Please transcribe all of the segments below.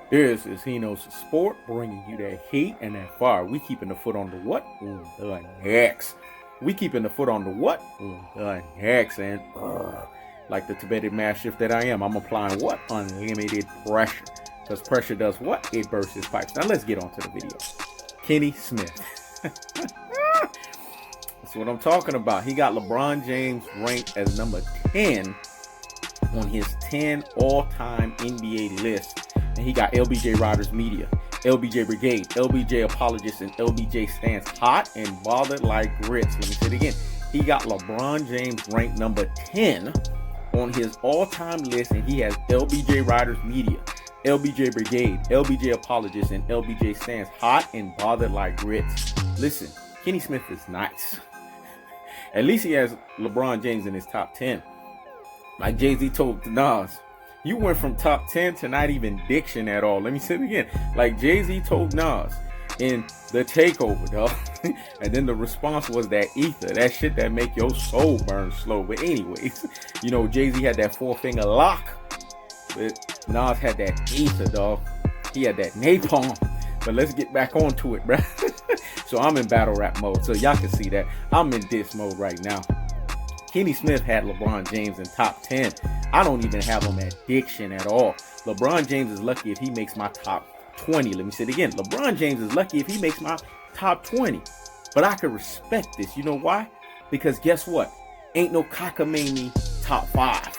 This is Hino's Sport, bringing you that heat and that fire. We keeping the foot on the what? On the Hkhs. We keeping the foot on the what? On the Hkhs. And like the Tibetan mastiff that I am, I'm applying what? Unlimited pressure. Because pressure does what? It bursts his pipes. Now let's get on to the video. Kenny Smith. That's what I'm talking about. He got LeBron James ranked as number 10 on his 10 all-time NBA list. And he got LBJ Riders Media, LBJ Brigade, LBJ Apologists, and LBJ Stands hot and bothered like grits. Let me say it again. He got LeBron James ranked number 10 on his all-time list, and he has LBJ Riders Media, LBJ Brigade, LBJ Apologists, and LBJ Stands hot and bothered like grits. Listen, Kenny Smith is nice. At least he has LeBron James in his top 10. Like Jay-Z told Nas, you went from top 10 to not even diction at all. Let me say it again. Like Jay-Z told Nas in The Takeover, dog. And then the response was that ether, that shit that make your soul burn slow. But anyways, you know, Jay-Z had that 4-finger lock, but Nas had that ether, dog. He had that napalm. But let's get back onto it, bruh. So I'm in battle rap mode, so y'all can see that I'm in diss mode right now. Kenny Smith had LeBron James in top 10. I don't even have him at diction at all. LeBron James is lucky if he makes my top 20. Let me say it again. LeBron James is lucky if he makes my top 20. But I can respect this. You know why? Because guess what? Ain't no cockamamie top 5.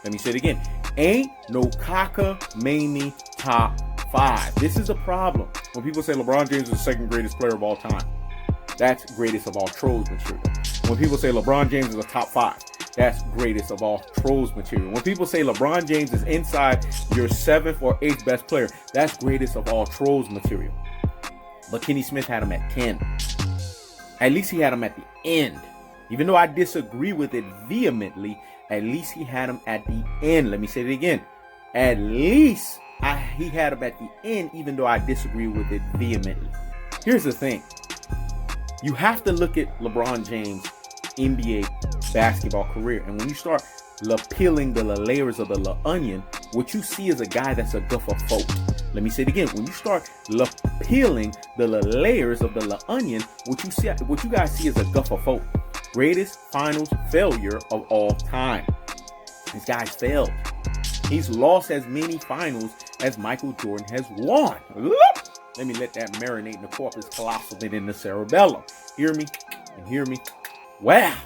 Let me say it again. Ain't no cockamamie top 5. This is a problem. When people say LeBron James is the second greatest player of all time, that's greatest of all trolls material. When people say LeBron James is a top 5, that's greatest of all trolls material. When people say LeBron James is inside your 7th or 8th best player, that's greatest of all trolls material. But Kenny Smith had him at 10. At least he had him at the end. Even though I disagree with it vehemently, at least he had him at the end. Let me say it again. At least he had him at the end, even though I disagree with it vehemently. Here's the thing. You have to look at LeBron James' NBA basketball career. And when you start peeling the layers of the onion, what you see is a guy that's a guffer folk. Let me say it again. When you start peeling the layers of the onion, what you guys see is a guffer folk. Greatest finals failure of all time. This guy's failed. He's lost as many finals as Michael Jordan has won. Let me let that marinate in the corpus callosum and in the cerebellum. Hear me and hear me. Wow.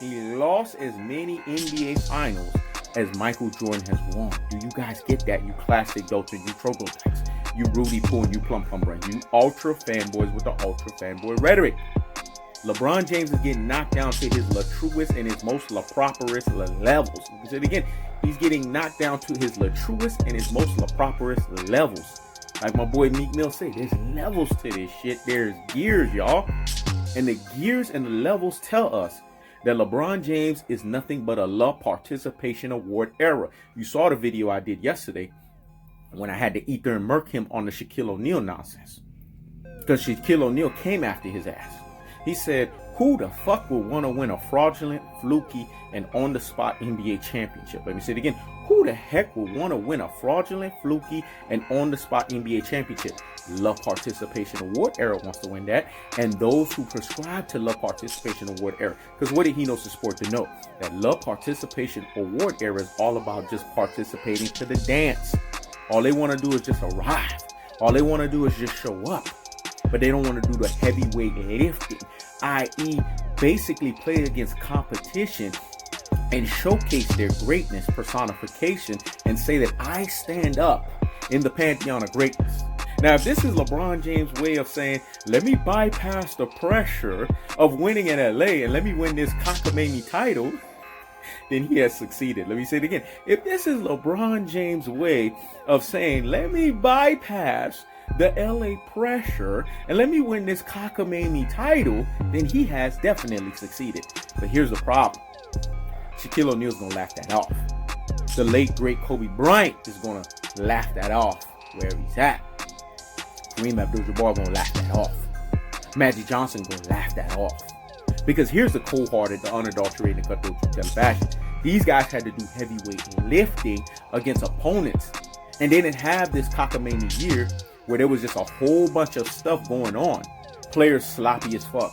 He lost as many NBA finals as Michael Jordan has won. Do you guys get that? You classic Delta, you troglodytes, you Rudy Poo, and you Plum Plum Brain, you ultra fanboys with the ultra fanboy rhetoric. LeBron James is getting knocked down to his truest and his most properest levels. Say it again. He's getting knocked down to his truest and his most properest levels. Like my boy Meek Mill said, there's levels to this shit. There's gears, y'all. And the gears and the levels tell us that LeBron James is nothing but a love participation award era. You saw the video I did yesterday when I had to ether and murk him on the Shaquille O'Neal nonsense. Because Shaquille O'Neal came after his ass. He said, who the fuck would want to win a fraudulent, fluky, and on-the-spot NBA championship? Let me say it again. Who the heck would want to win a fraudulent, fluky, and on-the-spot NBA championship? Love Participation Award era wants to win that. And those who prescribe to Love Participation Award era. Because what did he know to sport to know? That Love Participation Award era is all about just participating to the dance. All they want to do is just arrive. All they want to do is just show up. But they don't want to do the heavyweight lifting, i.e. basically play against competition and showcase their greatness personification and say that I stand up in the pantheon of greatness. Now, if this is LeBron James' way of saying, let me bypass the pressure of winning in LA and let me win this cockamamie title, then he has succeeded. Let me say it again. If this is LeBron James' way of saying, let me bypass the LA pressure and let me win this cockamamie title, then he has definitely succeeded. But here's the problem. Shaquille O'Neal's gonna laugh that off. The late great Kobe Bryant is gonna laugh that off wherever he's at. Kareem Abdul-Jabbar gonna laugh that off. Magic Johnson gonna laugh that off. Because here's the cold-hearted, the unadulterated, cutthroat fashion. These guys had to do heavyweight lifting against opponents And they didn't have this cockamamie year where there was just a whole bunch of stuff going on. Players sloppy as fuck.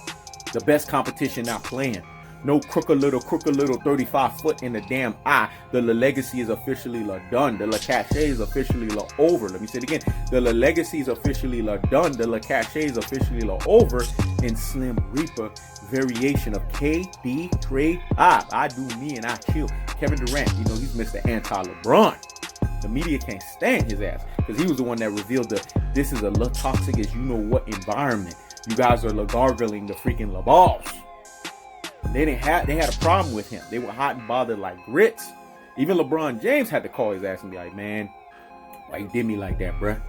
The best competition not playing. No crooked little 35 foot in the damn eye. The legacy is officially done. The cachet is officially over. Let me say it again. The legacy is officially done. The cachet is officially over. In Slim Reaper variation of KD trade. I do me and I chill. Kevin Durant, you know, he's Mr. Anti-LeBron. The media can't stand his ass because he was the one that revealed this is a toxic as you know what environment. You guys are gargling the freaking LeBalls. They had a problem with him. They were hot and bothered like grits. Even LeBron James had to call his ass and be like, man, why you did me like that, bruh?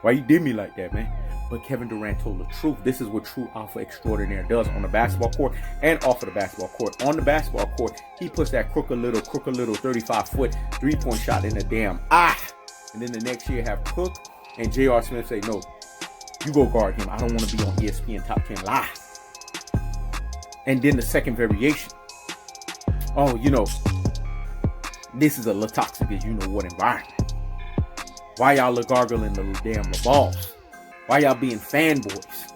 Why you did me like that, man? But Kevin Durant told the truth. This is what true alpha extraordinaire does on the basketball court and off of the basketball court. On the basketball court, he puts that crooked little 35-foot three-point shot in the damn eye. And then the next year have Cook and J.R. Smith say, no, you go guard him. I don't want to be on ESPN Top 10 Live. And then the second variation. Oh, you know, this is a little toxic as you know what environment. Why y'all gargling the damn balls? Why y'all being fanboys?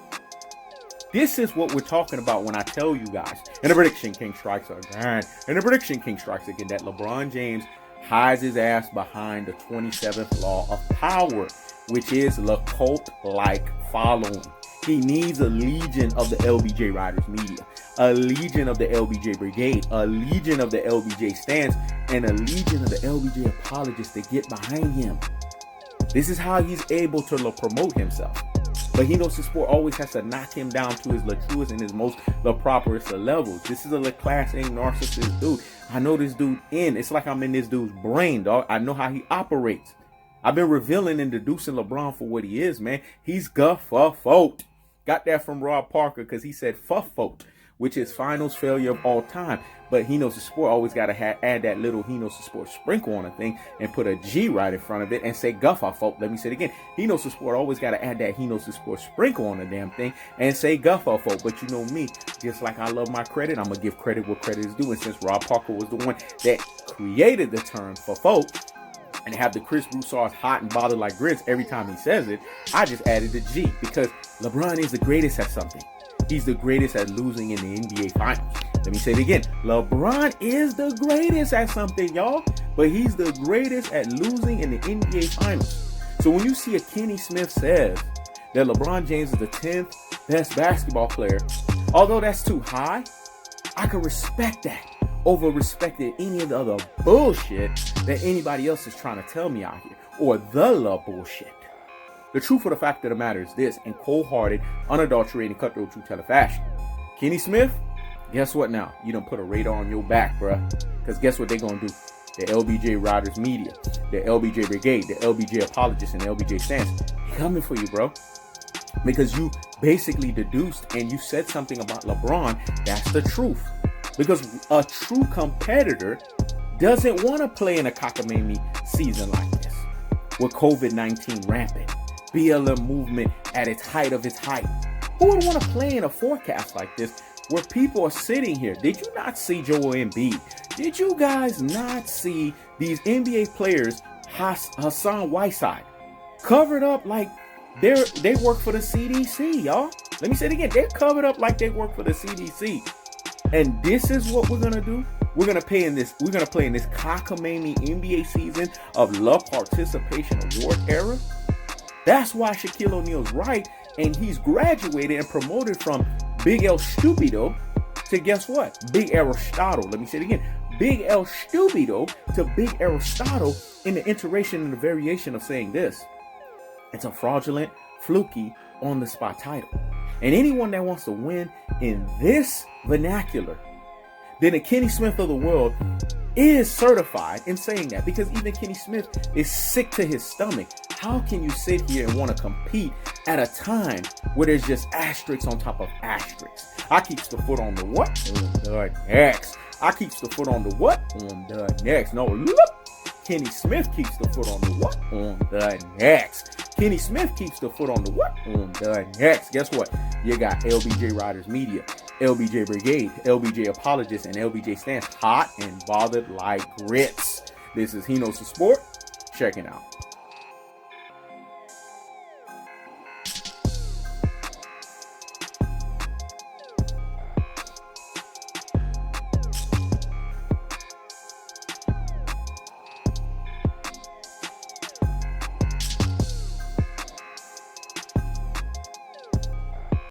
This is what we're talking about when I tell you guys. And the prediction king strikes again. And the prediction king strikes again that LeBron James hides his ass behind the 27th law of power, which is the cult-like following. He needs a legion of the LBJ Riders media, a legion of the LBJ Brigade, a legion of the LBJ stands, and a legion of the LBJ apologists to get behind him. This is how he's able to promote himself. But he knows the sport always has to knock him down to his truest and his most properest of levels. This is a class A narcissist dude. I know this dude it's like I'm in this dude's brain, dog. I know how he operates. I've been revealing and deducing LeBron for what he is, man. He's guff-a-foat. Got that from Rob Parker because he said fuff-foat, which is finals failure of all time. But he knows the sport always got to add that little he knows the sport sprinkle on a thing and put a G right in front of it and say guff-a-foat. Let me say it again. He knows the sport always got to add that he knows the sport sprinkle on the damn thing and say guff-a-foat. But you know me, just like I love my credit, I'm going to give credit where credit is due. And since Rob Parker was the one that created the term for folk, and have the Chris Broussard's hot and bothered like grits every time he says it, I just added the G because LeBron is the greatest at something. He's the greatest at losing in the NBA Finals. Let me say it again. LeBron is the greatest at something, y'all. But he's the greatest at losing in the NBA Finals. So when you see a Kenny Smith says that LeBron James is the 10th best basketball player, although that's too high, I can respect that over respecting any of the other bullshit that anybody else is trying to tell me out here. Or the love bullshit. The truth of the fact of the matter is this, in cold-hearted, unadulterated, cutthroat true teller fashion. Kenny Smith, guess what now? You done put a radar on your back, bruh. Because guess what they gonna do? The LBJ Riders Media, the LBJ Brigade, the LBJ Apologists, and the LBJ Stance, they coming for you, bro. Because you basically deduced and you said something about LeBron. That's the truth. Because a true competitor doesn't want to play in a cockamamie season like this. With COVID-19 rampant, BLM movement at its height of its height. Who would want to play in a forecast like this where people are sitting here? Did you not see Joel Embiid? Did you guys not see these NBA players, Hassan Whiteside, covered up like they work for the CDC, y'all? Let me say it again. They're covered up like they work for the CDC. And this is what we're gonna do. We're gonna play in this cockamamie NBA season of love participation award era. That's why Shaquille O'Neal's right, and he's graduated and promoted from Big El Stupido to guess what? Big Aristotle. Let me say it again. Big El Stupido to Big Aristotle in the iteration and the variation of saying this. It's a fraudulent, fluky, on-the-spot title. And anyone that wants to win in this vernacular, then the Kenny Smith of the world is certified in saying that. Because even Kenny Smith is sick to his stomach. How can you sit here and want to compete at a time where there's just asterisks on top of asterisks? I keeps the foot on the what? On the next. I keeps the foot on the what? On the next. No, look. Kenny Smith keeps the foot on the what? On the next. Kenny Smith keeps the foot on the what? On the next. Guess what? You got LBJ Riders Media, LBJ Brigade, LBJ Apologists, and LBJ Stance hot and bothered like grits. This is He Knows the Sport. Check it out.